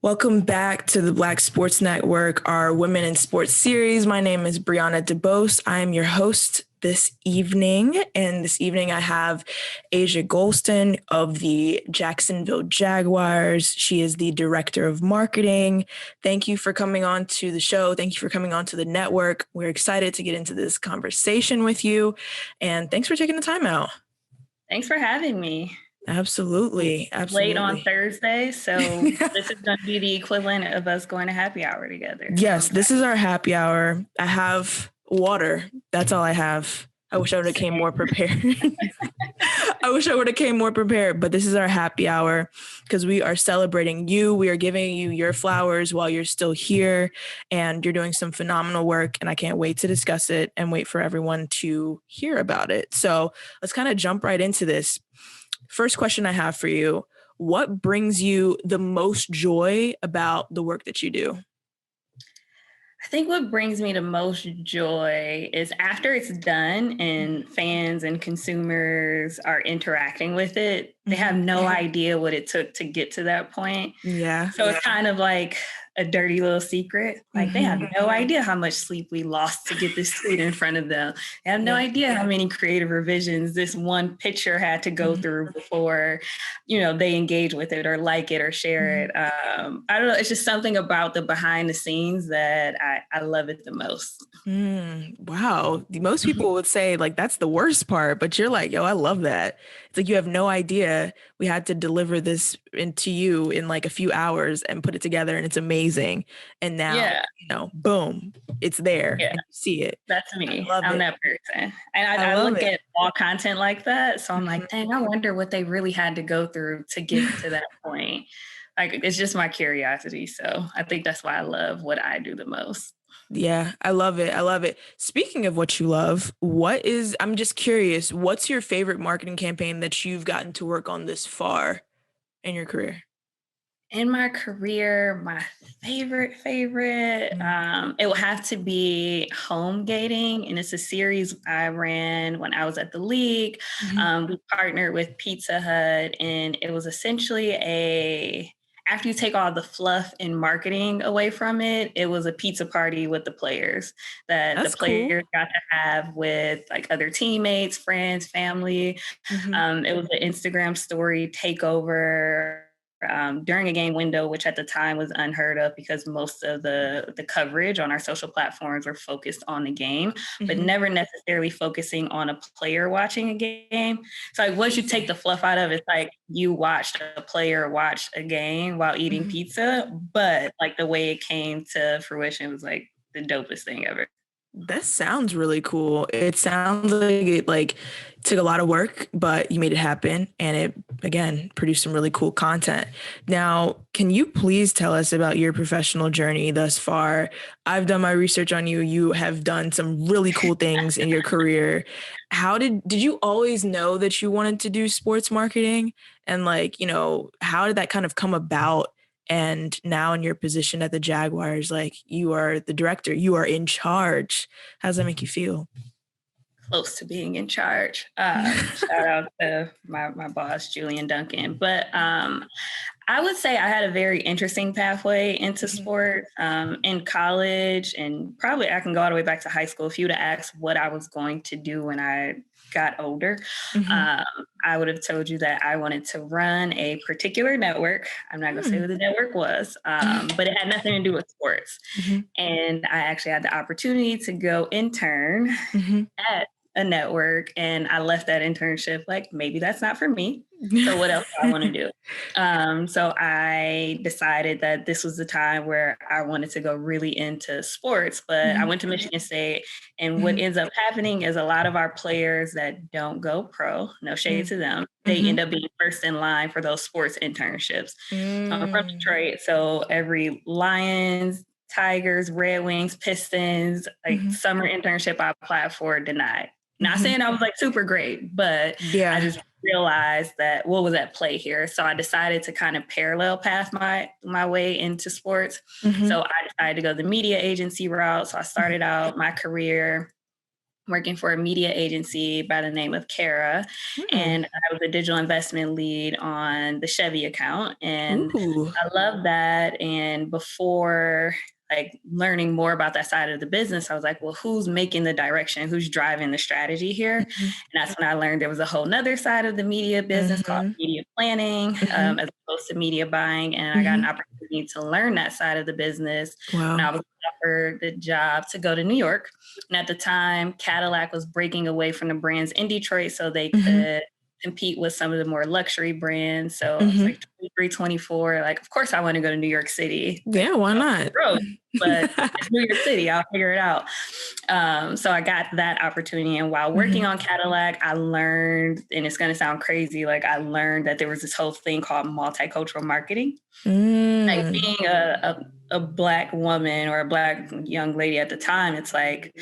Welcome back to the Black Sports Network, our Women in Sports series. My name is Brianna DeBose. I am your host this evening. And this evening I have Asia Gholston of the Jacksonville Jaguars. She is the Director of Marketing. Thank you for coming on to the show. Thank you for coming on to the network. We're excited to get into this conversation with you. And thanks for taking the time out. Thanks for having me. Absolutely. Late on Thursday, so this is going to be the equivalent of us going to happy hour together. Yes, this is our happy hour. I have water. That's all I have. I wish I would have came more prepared. But this is our happy hour because we are celebrating you. We are giving you your flowers while you're still here, and you're doing some phenomenal work, and I can't wait to discuss it and wait for everyone to hear about it. So let's kind of jump right into this. First question I have for you, what brings you the most joy about the work that you do? I think what brings me the most joy is after it's done and fans and consumers are interacting with it, they have no idea what it took to get to that point. Yeah. So it's kind of like a dirty little secret. Like they have no idea how much sleep we lost to get this tweet in front of them. They have no idea how many creative revisions this one picture had to go through before, they engage with it or like it or share it. I don't know. It's just something about the behind the scenes that I love it the most. Wow. Most people would say like, that's the worst part, but you're like, yo, I love that. It's like, you have no idea. We had to deliver this into you in like a few hours and put it together, and it's amazing. And now, boom, it's there. Yeah. And you see it. That's me. I'm that person. And I look at all content like that. So I'm like, dang, I wonder what they really had to go through to get to that point. Like, it's just my curiosity. So I think that's why I love what I do the most. Yeah, I love it. I love it. Speaking of what you love, I'm just curious, what's your favorite marketing campaign that you've gotten to work on this far in your career? In my career, my favorite, it will have to be Home Gating. And it's a series I ran when I was at the league. We partnered with Pizza Hut, and it was essentially after you take all the fluff and marketing away from it, it was a pizza party with the players the players got to have with like other teammates, friends, family. It was an Instagram story takeover during a game window, which at the time was unheard of because most of the coverage on our social platforms were focused on the game, but never necessarily focusing on a player watching a game. So like once you take the fluff out of it, it's like you watched a player watch a game while eating pizza, but like the way it came to fruition was like the dopest thing ever. That sounds really cool. It sounds like it took a lot of work, but you made it happen, and it again produced some really cool content. Now, can you please tell us about your professional journey thus far? I've done my research on you. You have done some really cool things in your career. How did you always know that you wanted to do sports marketing? And how did that kind of come about? And now in your position at the Jaguars, you are the director, you are in charge. How does that make you feel? Close to being in charge. Shout out to my boss, Julian Duncan. But I would say I had a very interesting pathway into sports in college, and probably I can go all the way back to high school. If you'd have asked what I was going to do when I got older, I would have told you that I wanted to run a particular network. I'm not going to say what the network was, but it had nothing to do with sports. And I actually had the opportunity to go intern at a network, and I left that internship like, maybe that's not for me. So what else do I want to do? So I decided that this was the time where I wanted to go really into sports, but I went to Michigan State, and what ends up happening is a lot of our players that don't go pro, no shade to them, they end up being first in line for those sports internships. I'm from Detroit, so every Lions, Tigers, Red Wings, Pistons, summer internship I applied for, denied. Not saying I was super great, but I just realized that what was at play here. So I decided to kind of parallel path my way into sports. So I decided to go the media agency route. So I started out my career working for a media agency by the name of Kara. Hmm. And I was a digital investment lead on the Chevy account. And Ooh. I love that. And before like learning more about that side of the business, I was like, well, who's making the direction? Who's driving the strategy here? And Mhm. that's when I learned there was a whole nother side of the media business called Mhm. media planning, Mhm. as opposed to media buying. And I got an Mhm. opportunity to learn that side of the business when Wow. I was offered the job to go to New York. And at the time, Cadillac was breaking away from the brands in Detroit so they Mhm. could compete with some of the more luxury brands. So I was Mhm. like 23, 24. Like, of course, I want to go to New York City. Like, Yeah, why not? gross, but it's New York City. I'll figure it out. So I got that opportunity. And while working Mhm. on Cadillac, I learned, and it's going to sound crazy, like I learned that there was this whole thing called multicultural marketing. Like Mm. being a Black woman or a Black young lady at the time, it's like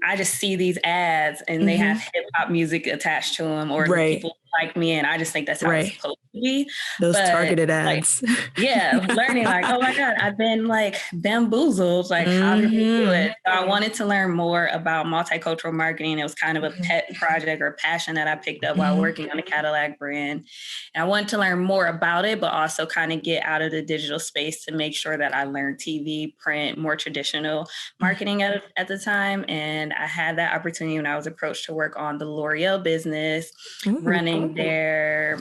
I just see these ads and they have Mhm. hip hop music attached to them, or the Right. people like me, and I just think that's how it's Right. supposed to be. Those But targeted like, ads. yeah, learning like, oh my God, I've been like bamboozled. Like, how do they do Mhm. it? So I wanted to learn more about multicultural marketing. It was kind of a Mhm. pet project or passion that I picked up while Mhm. working on the Cadillac brand. And I wanted to learn more about it, but also kind of get out of the digital space to make sure that I learned TV, print, more traditional marketing at the time. And I had that opportunity when I was approached to work on the L'Oreal business, Ooh. running their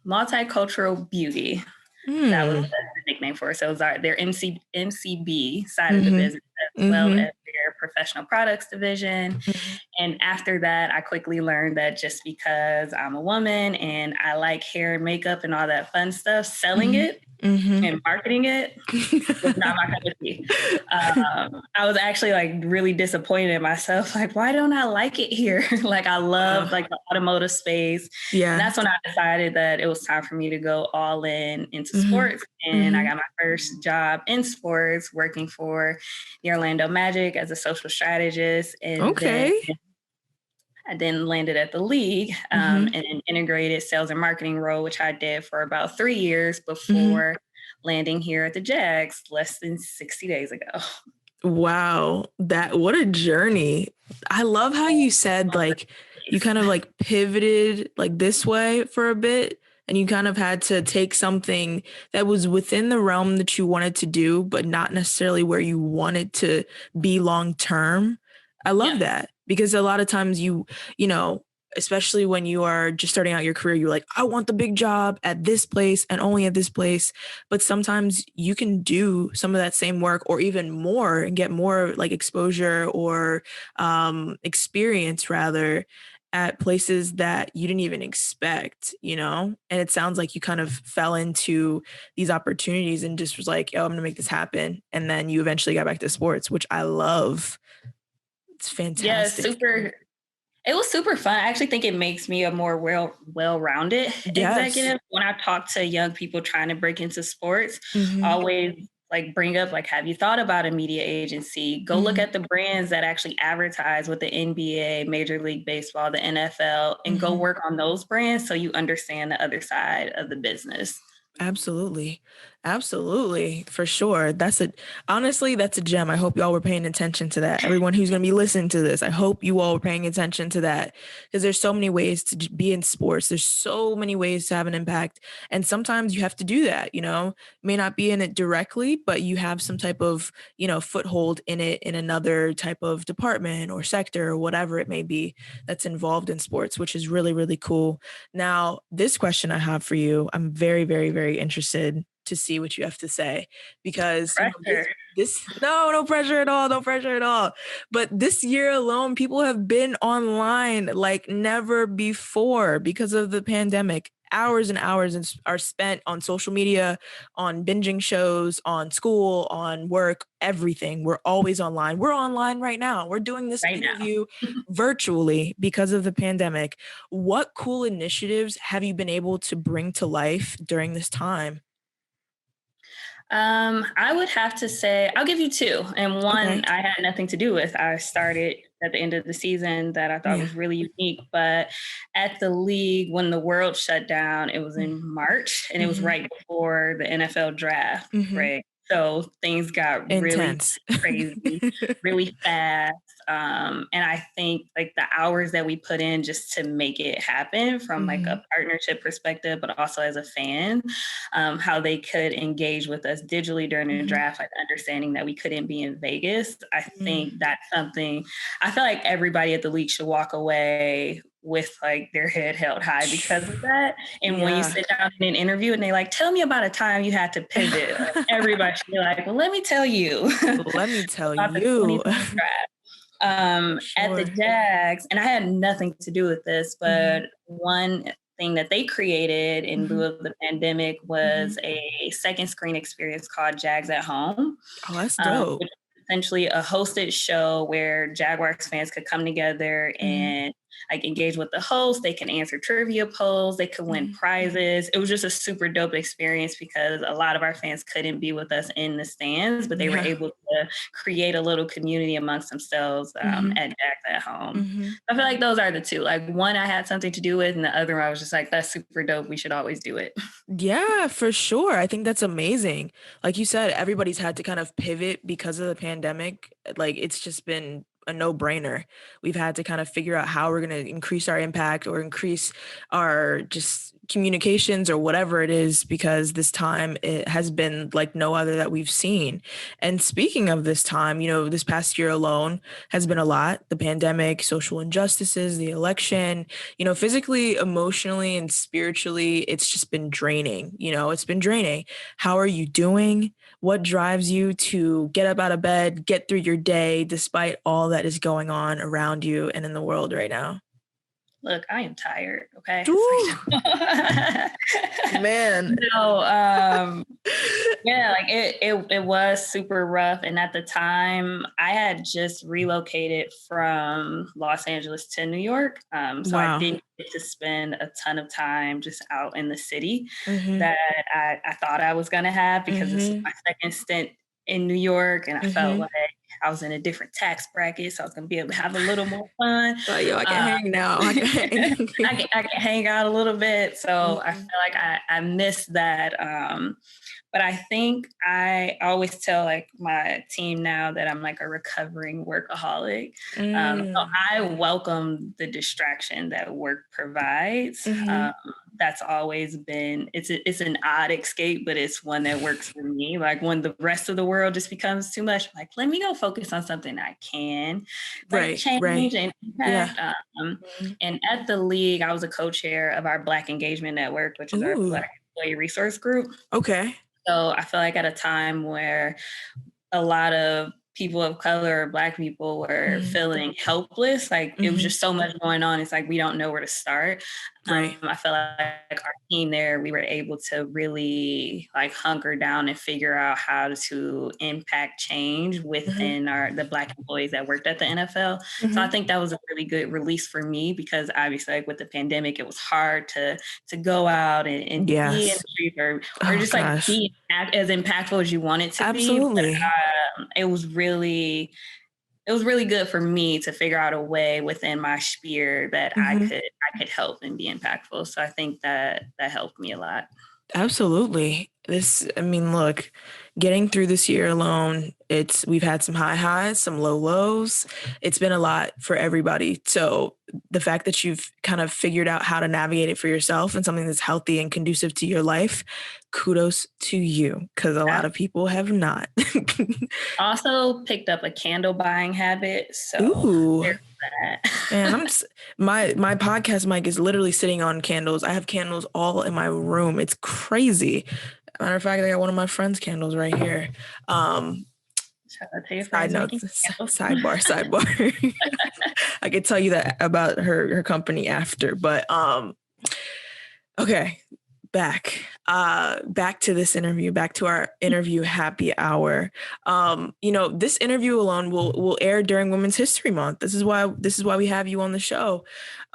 multicultural beauty. That was Mm. the nickname for it. So it was their MCB side of the Mhm. business, as well as Mhm. their professional products division. Mhm. And after that, I quickly learned that just because I'm a woman and I like hair and makeup and all that fun stuff, selling Mhm. it Mhm. and marketing it was not my cup of tea. I was actually like really disappointed in myself. Like, why don't I like it here? Like, I love Wow. like the automotive space, and Yeah. that's when I decided that it was time for me to go all in into Mhm. sports. And I Mhm. got my first job in sports, working for the Orlando Magic as a social strategist, and then Okay. I then landed at the league Mhm. in an integrated sales and marketing role, which I did for about 3 years Mhm. before landing here at the Jags less than 60 days ago. Wow. That what a journey. I love how you said like you kind of like pivoted like this way for a bit and you kind of had to take something that was within the realm that you wanted to do but not necessarily where you wanted to be long term. I love Yeah. that because a lot of times you know, especially when you are just starting out your career, you're like, I want the big job at this place and only at this place. But sometimes you can do some of that same work or even more and get more like exposure or experience rather at places that you didn't even expect, you know? And it sounds like you kind of fell into these opportunities and just was like, oh, I'm gonna make this happen. And then you eventually got back to sports, which I love. It's Yeah, fantastic. super. It was super fun. I actually think it makes me a more well-rounded Yes. executive. When I talk to young people trying to break into sports, I Mm-hmm. always like bring up like, have you thought about a media agency? Go look Mm-hmm. at the brands that actually advertise with the NBA, Major League Baseball, the NFL, and go Mm-hmm. work on those brands so you understand the other side of the business. Absolutely. Absolutely. For sure. Honestly, that's a gem. I hope y'all were paying attention to that. Everyone who's going to be listening to this, I hope you all were paying attention to that because there's so many ways to be in sports. There's so many ways to have an impact. And sometimes you have to do that, you know, may not be in it directly, but you have some type of, you know, foothold in it in another type of department or sector or whatever it may be that's involved in sports, which is really, really cool. Now, this question I have for you, I'm very, very, very interested to see what you have to say because, you know, Pressure. no pressure at all, no pressure at all. But this year alone, people have been online like never before because of the pandemic. Hours and hours are spent on social media, on binging shows, on school, on work, everything. We're always online. We're online right now. We're doing this Right now. interview virtually because of the pandemic. What cool initiatives have you been able to bring to life during this time? I would have to say I'll give you two, and one Okay. I had nothing to do with. I started at the end of the season that I thought Yeah. was really unique. But at the league, when the world shut down, it was Mm. in March, and it was Mhm. right before the NFL draft, Mhm. right? So things got really Intense. crazy, really fast. And I think like the hours that we put in just to make it happen from like a partnership perspective, but also as a fan, how they could engage with us digitally during the draft, like understanding that we couldn't be in Vegas. I think that's something I feel like everybody at the league should walk away with like their head held high because of that. And when you sit down in an interview and they like, tell me about a time you had to pivot, like, everybody should be like, well, let me tell you. Let me tell about the you. 2020 draft. At the Jags, and I had nothing to do with this, but one thing that they created in lieu of the pandemic was a second screen experience called Jags at Home. Oh, that's dope. Which is essentially a hosted show where Jaguars fans could come together and like engage with the host. They can answer trivia polls. They could win prizes. It was just a super dope experience because a lot of our fans couldn't be with us in the stands, but they were able to create a little community amongst themselves at Jags at Home. I feel like those are the two. Like one I had something to do with, and the other one I was just like, that's super dope. We should always do it. Yeah, for sure. I think that's amazing. Like you said, everybody's had to kind of pivot because of the pandemic. Like it's just been a no-brainer. We've had to kind of figure out how we're going to increase our impact or increase our just communications or whatever it is, because this time it has been like no other that we've seen. And speaking of this time, this past year alone has been a lot. The pandemic, social injustices, the election, physically, emotionally, and spiritually, it's just been draining. It's been draining. How are you doing? What drives you to get up out of bed, get through your day, despite all that is going on around you and in the world right now? Look, I am tired. Okay. Man. No, yeah, like it was super rough. And at the time I had just relocated from Los Angeles to New York. So I didn't get to spend a ton of time just out in the city that I thought I was gonna have, because this is my second stint in New York, and I felt like I was in a different tax bracket, so I was gonna be able to have a little more fun. I can hang now. I can hang out a little bit. So I feel like I missed that. But I think I always tell like my team now that I'm like a recovering workaholic. So I welcome the distraction that work provides. That's always been, it's an odd escape, but it's one that works for me. Like when the rest of the world just becomes too much, like, let me go focus on something I can change and impact. And at the league, I was a co-chair of our Black Engagement Network, which is our Black employee resource group. Okay. So I feel like at a time where a lot of people of color or Black people were feeling helpless, like it was just so much going on. It's like, we don't know where to start. I feel like our team there, we were able to really like hunker down and figure out how to impact change within the Black employees that worked at the NFL. So I think that was a really good release for me, because obviously like with the pandemic, it was hard to go out and be in the street or just like be as impactful as you want it to be. But, it was really good for me to figure out a way within my sphere that I could help and be impactful. So I think that helped me a lot. Absolutely. Look, getting through this year alone, we've had some high highs, some low lows. It's been a lot for everybody. So the fact that you've kind of figured out how to navigate it for yourself and something that's healthy and conducive to your life, kudos to you, because a lot of people have not. Also picked up a candle buying habit. So there's that. Man, my podcast mic is literally sitting on candles. I have candles all in my room. It's crazy. Matter of fact, I got one of my friend's candles right here. Side note, sidebar. I could tell you that about her company after, but okay. Back to this interview, back to our interview happy hour. This interview alone will air during Women's History Month. This is why we have you on the show.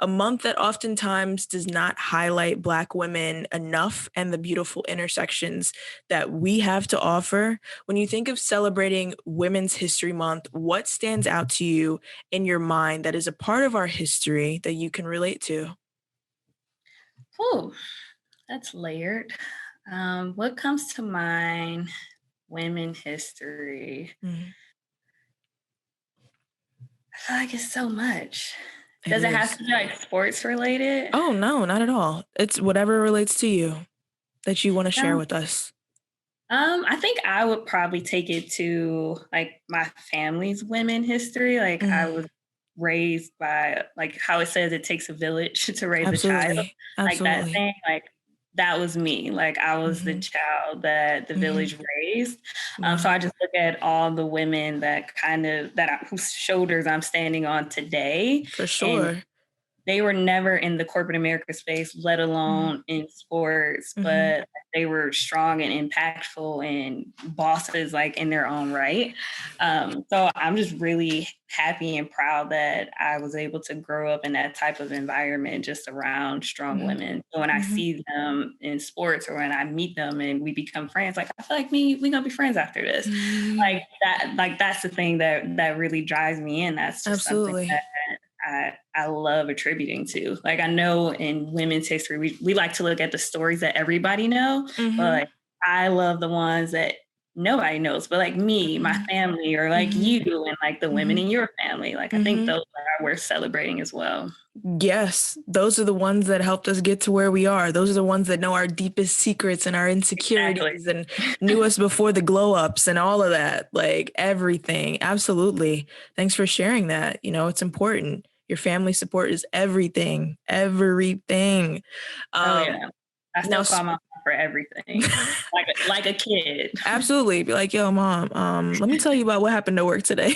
A month that oftentimes does not highlight Black women enough and the beautiful intersections that we have to offer. When you think of celebrating Women's History Month, what stands out to you in your mind that is a part of our history that you can relate to? Oh, that's layered. What comes to mind? Women history. I feel like it's so much. It Does it have is. to be like sports related? Oh, no, not at all. It's whatever relates to you that you want to share No. with us. I think I would probably take it to like my family's women history. Like I Mm, was raised by like how it says it takes a village to raise a child. absolutely. Like that Absolutely. thing, like that was me. Like I was the Hmm. child that the Hmm. village raised. So Wow. I just look at all the women that whose shoulders I'm standing on today, For and sure. they were never in the corporate America space, let Hmm. alone in sports, Hmm. but they were strong and impactful and bosses like in their own right. So I'm just really happy and proud that I was able to grow up in that type of environment just around strong Hmm. women. So when I Hmm. see them in sports or when I meet them and we become friends, like I feel like we gonna be friends after this. Hmm. Like that's the thing that really drives me in. That's just something Absolutely. that I love attributing to. Like I know in women's history, we like to look at the stories that everybody know, but Hmm. like I love the ones that nobody knows, but like me, my Hmm. family, or like Hmm. you and like the women Hmm. in your family. Like I think Hmm. those are worth celebrating as well. Yes, those are the ones that helped us get to where we are. Those are the ones that know our deepest secrets and our Exactly. insecurities and knew us before the glow ups and all of that. Like everything. Absolutely. Thanks for sharing that. It's important. Your family support is everything. Everything. Oh Um, yeah. I now, still call my mom for everything. Like a kid. absolutely. Be like, yo, mom, let me tell you about what happened to work today.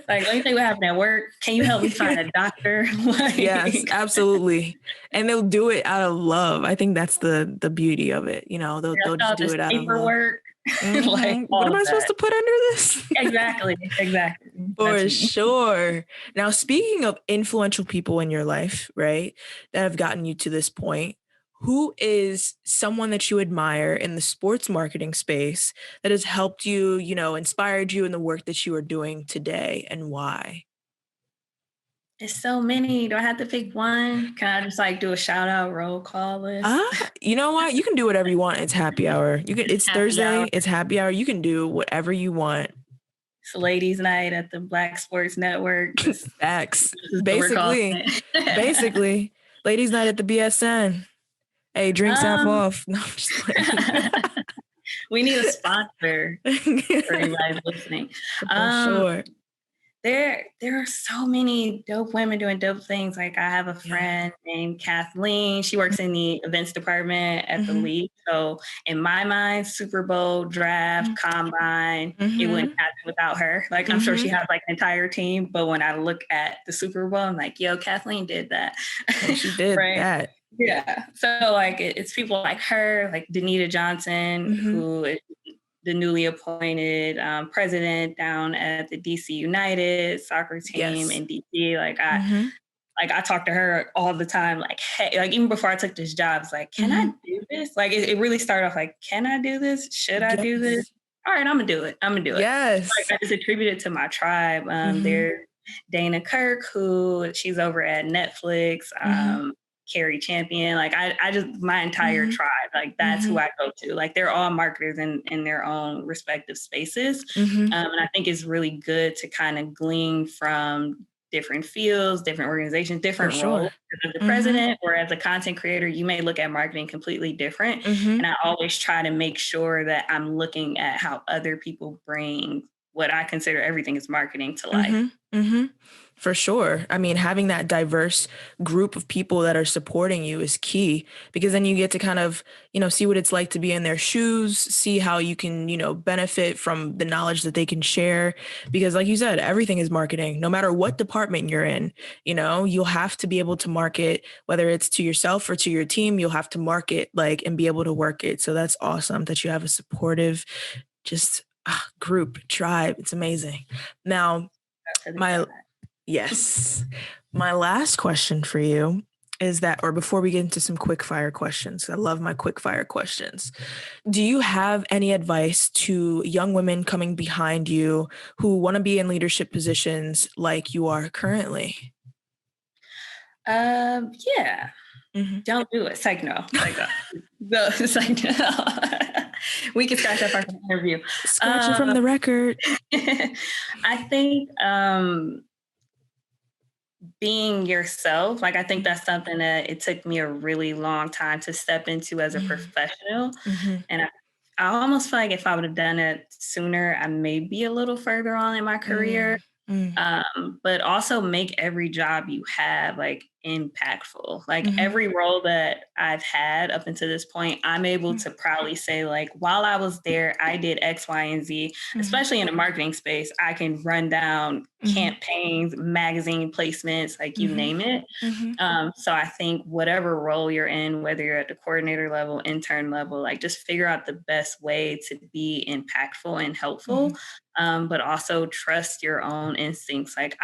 Like, let me tell you what happened at work. Can you help me find a doctor? Yes, Like absolutely. And they'll do it out of love. I think that's the beauty of it. I They'll just saw do this it out of love. paperwork, like What all am of I supposed that. to put under this? Exactly, exactly. That's For me. sure. Now, speaking of influential people in your life, right, that have gotten you to this point, who is someone that you admire in the sports marketing space that has helped you, inspired you in the work that you are doing today, and why? It's so many. Do I have to pick one? Can I just like do a shout out roll call list? You know what? You can do whatever you want. It's happy hour. It's Happy Thursday. hour. It's happy hour. You can do whatever you want. It's ladies' night at the Black Sports Network. This, Facts. this is what we're calling Basically, it. basically, ladies' night at the BSN. Hey, drinks half um, off. No, I'm just playing. we need a sponsor for anybody listening. For Um, sure. there are so many dope women doing dope things. Like I have a Yeah. friend named Kathleen. She works in the events department at the Mm-hmm. league. So in my mind, Super Bowl, draft, combine, it wouldn't Mm-hmm. happen without her. Like I'm sure she Mm-hmm. has like an entire team, but when I look at the Super Bowl, I'm like, yo, Kathleen did that. And she did Right. that. Yeah. So like it's people like her, like Danita Johnson, Mm-hmm. who is the newly appointed president down at the DC United soccer team Yes. in DC. Mm-hmm. Like I talk to her all the time. Like, hey, like even before I took this job, it's like, can I Mm-hmm. do this? Like it really started off like, can I do this? Should I do this? Yes. All right, I'm gonna do it. I'm gonna do it. Yes. Like I just attribute it to my tribe. Mm-hmm. There's Dana Kirk, who she's over at Netflix. Mm-hmm. Carrie Champion. Like I just my entire Mm-hmm. tribe. Like that's Mm-hmm. who I go to. Like they're all marketers in their own respective spaces. Mm-hmm. And I think it's really good to kind of glean from different fields, different organizations, For different roles. sure. As a Mm-hmm. president or as a content creator, you may look at marketing completely different. Mm-hmm. And I always try to make sure that I'm looking at how other people bring what I consider everything is marketing to life. Mm-hmm. Mm-hmm. For sure. I mean, having that diverse group of people that are supporting you is key because then you get to kind of, see what it's like to be in their shoes, see how you can, benefit from the knowledge that they can share. Because, like you said, everything is marketing, no matter what department you're in. You'll have to be able to market, whether it's to yourself or to your team, you'll have to market and be able to work it. So that's awesome that you have a supportive, just group, tribe. It's amazing. Now, That's really my proud. yes. My last question for you is that, or before we get into some quick fire questions, I love my quick fire questions. Do you have any advice to young women coming behind you who want to be in leadership positions like you are currently? Yeah. Mm-hmm. Don't do it. It's like no. Like no. It's like no. We can scratch that part from the interview. Scratching from Um, the record. I think being yourself. Like, I think that's something that it took me a really long time to step into as a professional. Mm-hmm. And I almost feel like if I would have done it sooner, I may be a little further on in my career. Mm-hmm. But also make every job you have like impactful. Like Mm-hmm. every role that I've had up until this point, I'm able to proudly say, like, while I was there, I did X, Y, and Z, Mm-hmm. especially in the marketing space. I can run down Mm-hmm. campaigns, magazine placements, like you Mm-hmm. name it. Mm-hmm. So I think whatever role you're in, whether you're at the coordinator level, intern level, like just figure out the best way to be impactful and helpful, but also trust your own instincts. Like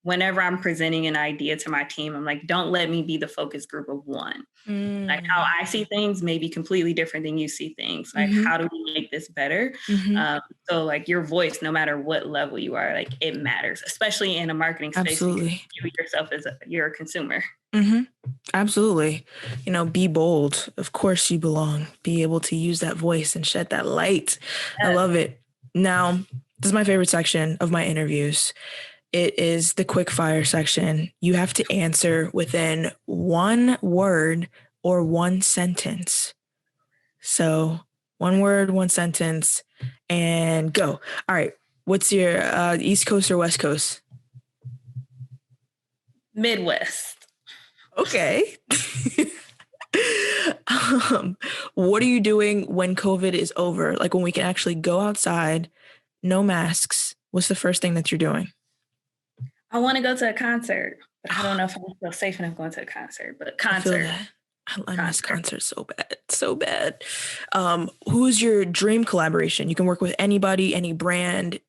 whenever I'm presenting an idea to my team, I'm like, don't let me be the focus group of one. Like how Mm-hmm. I see things may be completely different than you see things. Like, Mm-hmm. how do we make this better? Mm-hmm. So like your voice, no matter what level you are, like it matters, especially in a marketing space because Absolutely. you yourself you're a consumer. Mm-hmm. Absolutely. Be bold. Of course you belong. Be able to use that voice and shed that light. I Yes. love it. Now, this is my favorite section of my interviews. It is the quick fire section. You have to answer within one word or one sentence. So, one word, one sentence, and go. All right. What's your East Coast or West Coast? Midwest. Okay. um, what are you doing when COVID is over? Like when we can actually go outside, no masks. What's the first thing that you're doing? I want to go to a concert, but I don't know if I feel safe enough going to a concert. But I feel concert, that. I miss concert. concerts so bad, so bad. Who's your dream collaboration? You can work with anybody, any brand.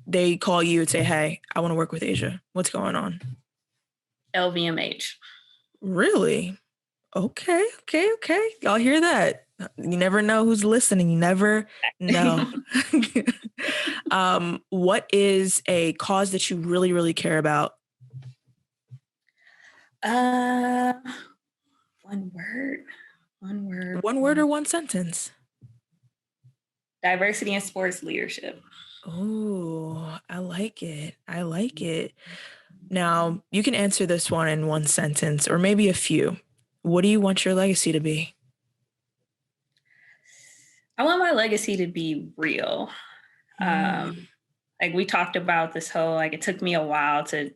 They call you and say, "Hey, I want to work with Asia. What's going on?" LVMH. Really? Okay, okay, okay. Y'all hear that? You never know who's listening. You never know. What is a cause that you really, really care about? uh, one word. One word. One word or one sentence? Diversity in sports leadership. Oh, I like it. I like it. Now, you can answer this one in one sentence or maybe a few. What do you want your legacy to be? I want my legacy to be real. Mm, Like we talked about this whole, like it took me a while to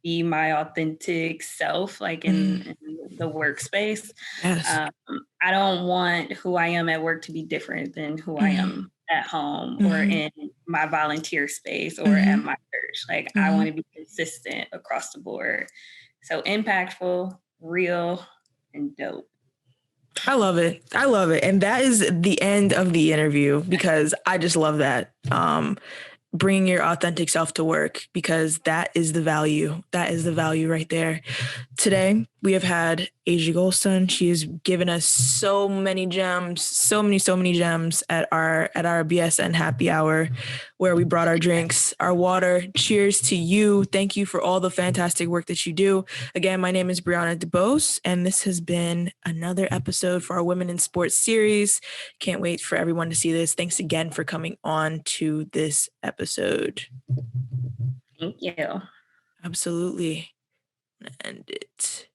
be my authentic self, like mm, in the workspace. yes. Um, I don't want who I am at work to be different than who I Mm, am at home or mm, in my volunteer space or at mm, my church. Like I want mm. to be consistent across the board. So impactful, real, and dope. I love it. I love it. And that is the end of the interview because I just love that. Bringing your authentic self to work because that is the value. That is the value right there. Today, we have had Asia Gholston. She has given us so many gems, so many gems at our BSN happy hour where we brought our drinks, our water. Cheers to you. Thank you for all the fantastic work that you do. Again, my name is Brianna DeBose, and this has been another episode for our Women in Sports series. Can't wait for everyone to see this. Thanks again for coming on to this episode. Thank you. Absolutely. End it.